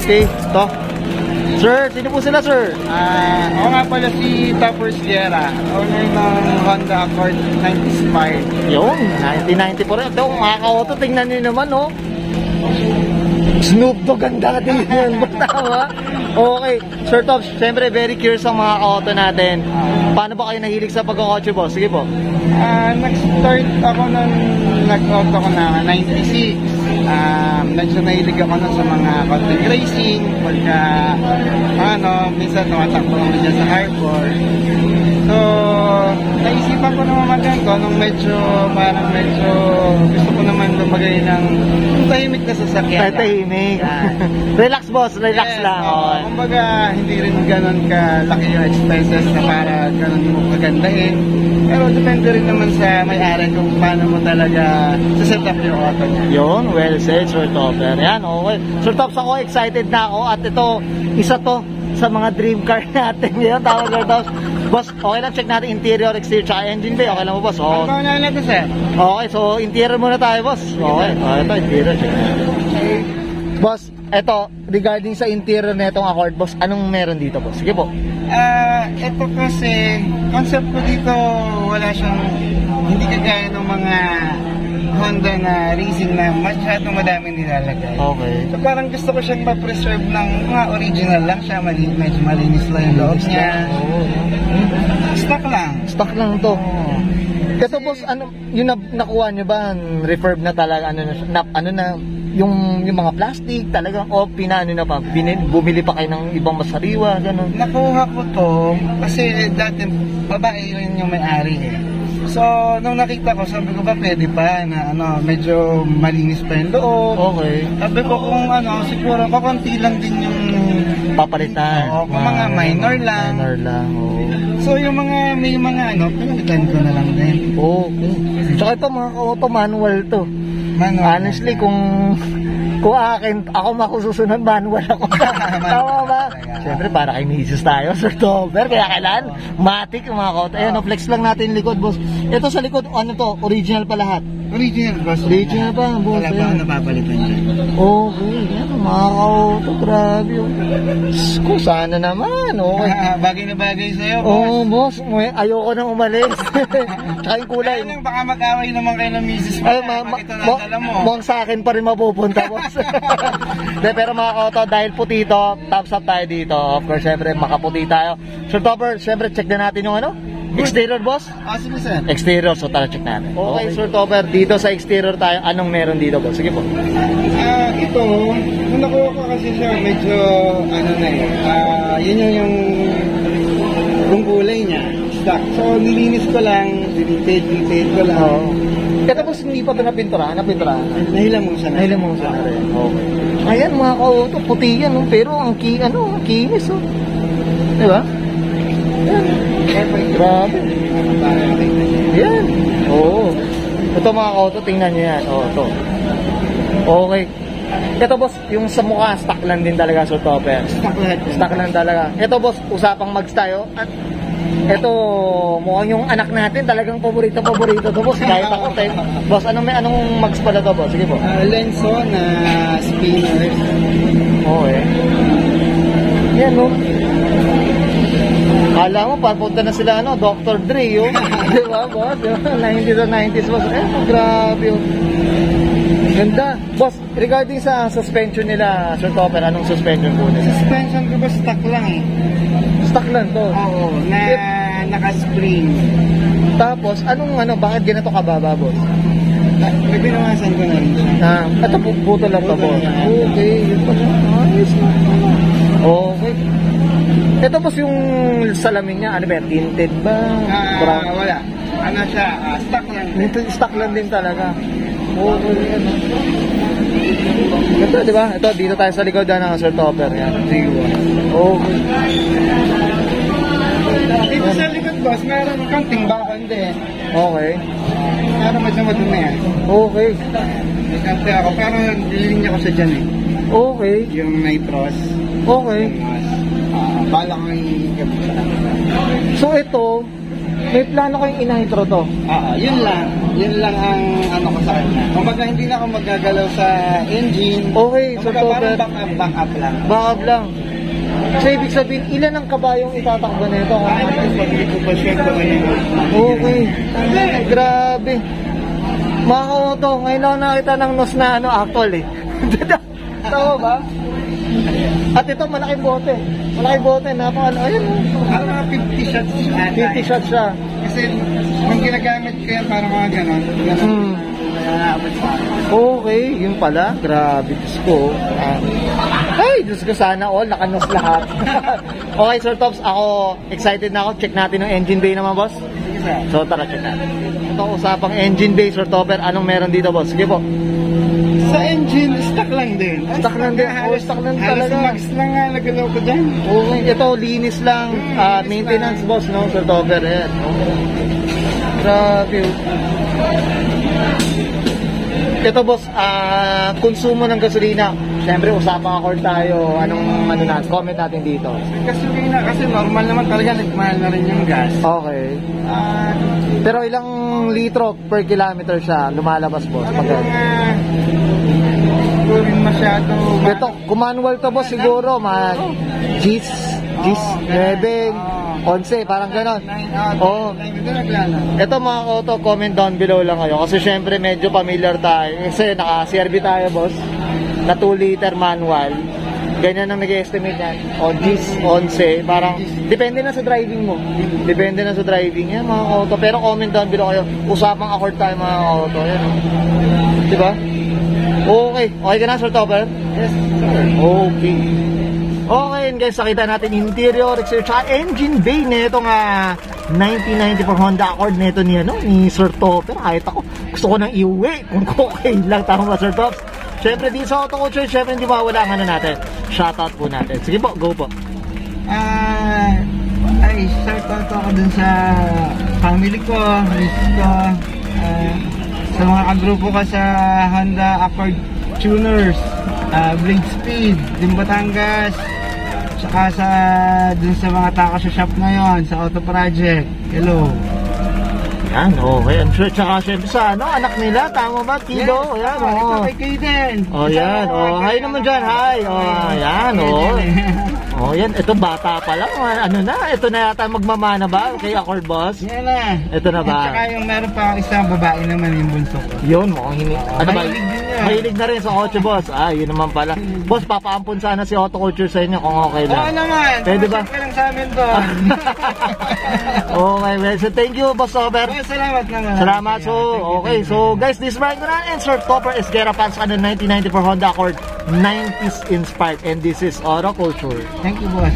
Okay, to. Sir, sino po sila, sir? Ako nga pala si Topper Sierra, owner ng Honda Accord 95. Yun, 1990 po rin. Ito, mga ka-auto, tingnan nyo naman, no? Snoop Dogg ang dating yan. Tama? Okay. Sir Tops, syempre very curious ang mga ka-auto natin. Paano ba kayo nahilig sa pag-auto, boss? Sige po. Nag-start ako nung nag-auto ko na 96. Medyo nahilig ako nun sa mga content racing. Pagka, minsan tumatakbo naman dyan sa harbor. So, naisipan ko naman maganda nung parang medyo gusto ko naman lumagay ng tahimik na sasakyan. Tahimik. Relax, boss. Relax lang. Kumbaga, hindi rin ganun kalaki yung expenses na para ganun mo kagandahin. Pero depende rin naman sa may-ari kung paano mo talaga set up yung auto niya. Yun, well said, Sir Topper. Yan, okay. Sir Tops, ako excited na ako at ito, isa to sa mga dream car natin. Yan, tawag Sir Tops. Boss, okay lang, check natin interior, exterior, tsaka engine bay. Okay lang mo, boss? Ano na natin, sir? Okay, so interior muna tayo, boss. Okay, ito, interior, check natin. Boss, ito, regarding sa interior na itong Accord, boss, anong meron dito, boss? Sige po. Ito kasi, concept ko dito, wala siyang, hindi kagaya ng mga Honda na racing na masyadong madaming nilalagay. Okay. So parang gusto ko siyang ma-preserve ng mga original lang siya, medyo malinis lang yung loob niya. Stock lang. Stock lang to. Kasi boss, yung nakuha nyo ba, refurb na talaga, yung mga plastic talagang pinaano na pa, bumili pa kayo ng ibang masariwa, gano'n? Nakuha ko to kasi dati babae yun yung may-ari eh. So, nung nakita ko, sabi ko ba pwede pa na medyo malinis pa yung loob. Okay. Sabi ko kung siguro kakunti lang din yung papalitan. Kung mga minor lang. Minor lang, So, yung may mga pinalitan ko na lang din. Okay. Tsaka ito mga auto manual to. Manual. Honestly, kung ako makususunod, manual ako. Tama ba? Siyempre, para kay misis tayo, Sir Topper. Kaya kailan, matik yung mga auto. Ayan, flex lang natin likod, boss. Ito sa likod, original pa lahat. Original, boss. Original pa, boss. Wala pa ako napapalitan niya. Okay, yan, mga auto, grabe yun. Kung sana naman, okay. Bagay na bagay sa'yo, boss. Oo, boss. Ayoko nang umalis. Tsaka yung kulay. Baka mag-away naman kayo ng misis mo. Mukhang sa akin pa rin mapupunta, boss. Pero mga auto, dahil puti ito, thumbs up tayo dito. Of course, syempre, makaputi tayo. Sir Topper, syempre, check na natin yung exterior, boss? Sige, sir. Exterior, so tara, check natin. Okay, Sir Topper, dito sa exterior tayo, anong meron dito, boss? Sige po. Ito, nung nakuha ko kasi siya, medyo, yun yung kulay niya, stock. So, nilinis ko lang, detail ko lang. Kaya tapos hindi pa ito napinturahan? Nahilang mo siya na rin. Okay. Ayan, mga kauto, puti yan, pero ang kinis, diba? Grabe. Yan. Oo. Ito mga kauto, tingnan nyo yan. Ito. Okay. Ito boss, yung sa mukha, stock lang din talaga, Sir Topper. Stock lang talaga. Ito boss, usapang mags tayo. At ito, mukhang yung anak natin, talagang paborito to boss. Kahit ako tayo. Boss, anong mags pala to, boss? Sige po. Lenso na spinner. Okay. Yan, no? Kala mo, papunta na sila, Dr. Dre, yun. Di ba, boss? 90s and 90s, boss. Grabe yun. Ganda. Boss, regarding sa suspension nila, Sir Topper, anong suspension po nila? Suspension ko ba stock lang eh? Stock lang to? Oo, na naka-spring. Tapos, bakit ganito kababa, boss? May binawasan ko na rin siya. Ito, buto lang to, boss. Okay, yun pa siya. Ayos na. Okay. Ito boss, yung salamin niya, tinted ba? Wala. Stock lang. Stock lang din talaga. Okay, Ito, di ba? Ito, dito tayo sa likod ng Sir Topper. Yan. Okay. Dito sa likod, boss, meron kang tingbakan din. Okay. Meron medyo madumi yan. Okay. May kante ako, pero nilinya ko sa dyan eh. Okay. Yung nitros. Okay. Bala ko yung So ito, may plano kayong inahitro to? yun lang. Yun lang ang ano ko sa kanya. Kumbaga hindi na ako magagalaw sa engine. Okay, so Kumbaga Topper. parang back up lang. Backup lang. So, ibig sabihin, ilan ang kabayong itatakbo na ito? Ay, hindi ko pa sure kung ano yun. Okay. Grabe. Mga ka-auto, ngayon ako nakita ng nos na actual eh. Tama ba? At ito, malaking bote. Malaking bote, ayun. Parang mga 50 shots ata. 50 shots siya. Kasi nung ginagamit ko yan parang mga ganon. Hmm. Nakaabot sa akin. Okay, yun pala. Grabe, Diyos ko. Ay, Diyos ko, sana all, nakanos lahat. Okay, Sir Tops, ako, excited na ako. Check natin yung engine bay naman, boss. Sige sir. So, tara, check natin. Ito, usapang engine bay, Sir Topper. Anong meron dito, boss? Sige po. Sa engine, stock lang din. Stock lang din. Oh, stock lang talaga. Halos max lang nga nagalaw ko dyan. Okay, ito, linis lang. Maintenance, boss, no? Sir Topper, yan. Grabe. Ito, boss, konsumo ng gasolina. Siyempre, usapang accord tayo. Anong comment natin dito? Gasolina kasi normal naman talaga, nagmahal na rin yung gas. Okay. Pero ilang litro per kilometer siya lumalabas, boss? Parang siguro rin masyado. Ito, kung manual to, boss, siguro, G's, 9, 11, parang ganon. Oo. Ito mga auto, comment down below lang kayo. Kasi syempre medyo familiar tayo. Kasi naka-CRV tayo, boss. Na 2 liter manual. Ganyan ang nag-estimate yan. O G's, 11. Parang, depende na sa driving mo. Depende na sa driving yan, mga auto. Pero comment down below kayo. Usapang accord tayo, mga auto. Yan. Diba? Okay. Okay ka na, Sir Topper? Yes, sir. Okay. Okay, and guys, nakita natin interior, exterior, tsaka engine bay nito nga 1994 Honda Accord nito ni Sir Topper. Kahit ako, gusto ko nang iuwi kung okay lang. Tama ba, Sir Tops? Syempre, di sa Auto Culture, syempre hindi mawala ang natin. Shoutout po natin. Sige po, go po. Ay, shoutout ako dun sa family ko, miss ko, sa mga kagrupo ko sa Honda Accord Tuners, Blade Speed, din Batangas, tsaka dun sa mga tao sa shop ngayon, sa Auto Project. Hello. Yan, okay. I'm sure, tsaka syempre sa anak nila, tama ba? Kido, Yes, yan, ito oh. kay Kaden. Yan, hi naman dyan, hi. Yan, Oh, yan, ito bata pa lang. Ano na, ito na yata magmamana ba kay Accord, boss? Yan na. Ito na ba? At saka yung meron pa akong isang babae naman yung bunso ko. Yun, mukhang ano ba? Mahilig din yan. Mahilig na rin sa kotse, boss. Yun naman pala. Boss, papaampun sana si Auto Culture sa inyo kung okay lang. Oo naman. Pwede ba? Ka lang sa amin to. Okay, well, so thank you, Boss Topper. Salamat naman. Salamat. So, okay. So, guys, this is Brian Duran and Sir Topper Esguerra fans on the 1994 Honda Accord 90s inspired. And this is Auto Culture. Thank you, boss.